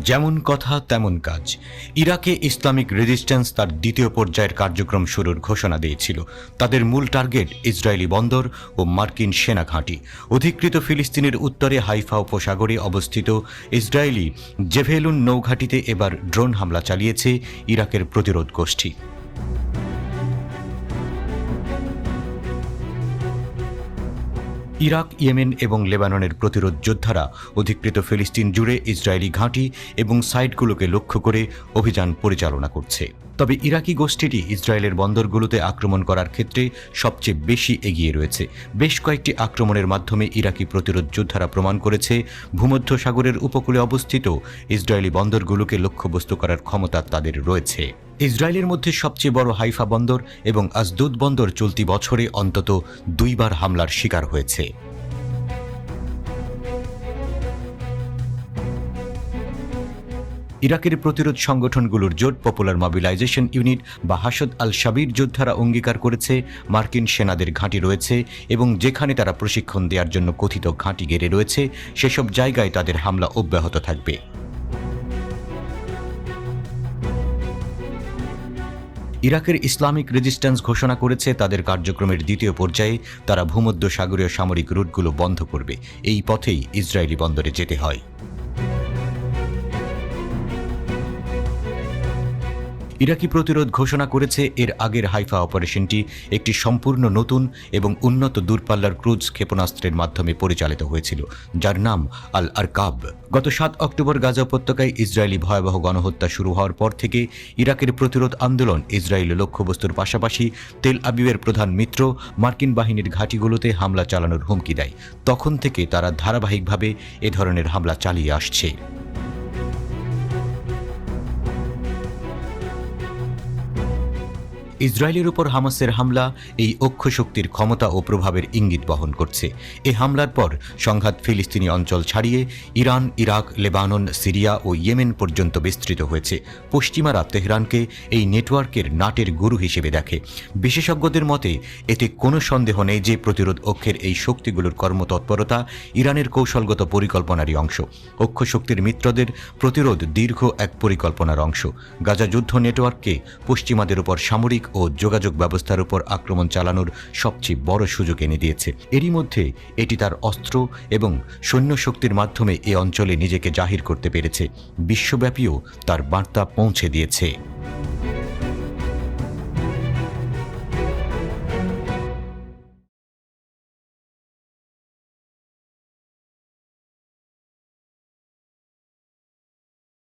যেমন কথা তেমন কাজ। ইরাকে ইসলামিক রেজিস্ট্যান্স তার দ্বিতীয় পর্যায়ের কার্যক্রম শুরুর ঘোষণা দিয়েছিল। তাদের মূল টার্গেট ইসরায়েলি বন্দর ও মার্কিন সেনা ঘাঁটি। অধিকৃত ফিলিস্তিনের উত্তরে হাইফা উপসাগরে অবস্থিত ইসরায়েলি জেভেলুন নৌঘাঁটিতে এবার ড্রোন হামলা চালিয়েছে ইরাকের প্রতিরোধ গোষ্ঠী। ইরাক, ইয়েমেন এবং লেবাননের প্রতিরোধ যোদ্ধারা অধিকৃত ফিলিস্তিন জুড়ে ইসরায়েলি ঘাঁটি এবং সাইটগুলোকে লক্ষ্য করে অভিযান পরিচালনা করছে। তবে ইরাকি গোষ্ঠীটি ইসরায়েলের বন্দরগুলোতে আক্রমণ করার ক্ষেত্রে সবচেয়ে বেশি এগিয়ে রয়েছে। বেশ কয়েকটি আক্রমণের মাধ্যমে ইরাকি প্রতিরোধ যোদ্ধারা প্রমাণ করেছে ভূমধ্যসাগরের উপকূলে অবস্থিত ইসরায়েলি বন্দরগুলোকে লক্ষ্যবস্তু করার ক্ষমতা তাদের রয়েছে। ইসরায়েলের মধ্যে সবচেয়ে বড় হাইফা বন্দর এবং আসদুদ বন্দর চলতি বছরে অন্তত 2 বার হামলার শিকার হয়েছে। ইরাকের প্রতিরোধ সংগঠনগুলোর জোট পপুলার মোবিলাইজেশন ইউনিট বা হাশদ আল শাবির যোদ্ধারা অঙ্গীকার করেছে মার্কিন সেনাদের ঘাঁটি রয়েছে এবং যেখানে তারা প্রশিক্ষণ দেওয়ার জন্য কথিত ঘাঁটি ঘেরে রয়েছে সেসব জায়গায় তাদের হামলা অব্যাহত থাকবে। ইরাকের ইসলামিক রেজিস্ট্যান্স ঘোষণা করেছে তাদের কার্যক্রমের দ্বিতীয় পর্যায়ে তারা ভূমধ্যসাগরীয় সামরিক রুটগুলো বন্ধ করবে। এই পথেই ইসরায়েলি বন্দরে যেতে হয়। ইরাকি প্রতিরোধ ঘোষণা করেছে এর আগের হাইফা অপারেশনটি একটি সম্পূর্ণ নতুন এবং উন্নত দূরপাল্লার ক্রুজ ক্ষেপণাস্ত্রের মাধ্যমে পরিচালিত হয়েছিল, যার নাম আল আরকাব। গত 7 অক্টোবর গাজা উপত্যকায় ইসরায়েলি ভয়াবহ গণহত্যা শুরু হওয়ার পর থেকে ইরাকের প্রতিরোধ আন্দোলন ইসরায়েলি লক্ষ্যবস্তুর পাশাপাশি তেল আবিবের প্রধান মিত্র মার্কিন বাহিনীর ঘাঁটিগুলোতে হামলা চালানোর হুমকি দেয়। তখন থেকে তারা ধারাবাহিকভাবে এ ধরনের হামলা চালিয়ে আসছে। ইসরায়েলের উপর হামাসের হামলা এই অক্ষশক্তির ক্ষমতা ও প্রভাবের ইঙ্গিত বহন করছে। এ হামলার পর সংঘাত ফিলিস্তিনি অঞ্চল ছাড়িয়ে ইরান, ইরাক, লেবানন, সিরিয়া ও ইয়েমেন পর্যন্ত বিস্তৃত হয়েছে। পশ্চিমারা তেহরানকে এই নেটওয়ার্কের নাটের গুরু হিসেবে দেখে। বিশেষজ্ঞদের মতে এতে কোনো সন্দেহ নেই যে প্রতিরোধ অক্ষের এই শক্তিগুলোর কর্মতৎপরতা ইরানের কৌশলগত পরিকল্পনারই অংশ। অক্ষশক্তির মিত্রদের প্রতিরোধ দীর্ঘ এক পরিকল্পনার অংশ। গাজা যুদ্ধ নেটওয়ার্ককে পশ্চিমাদের উপর সামরিক ও যোগাযোগ ব্যবস্থার উপর আক্রমণ চালানোর সবচেয়ে বড় সুযোগ এনে দিয়েছে। এরই মধ্যে এটি তার অস্ত্র এবং সৈন্য শক্তির মাধ্যমে এ অঞ্চলে নিজেকে জাহির করতে পেরেছে। বিশ্বব্যাপীও তার বার্তা পৌঁছে দিয়েছে।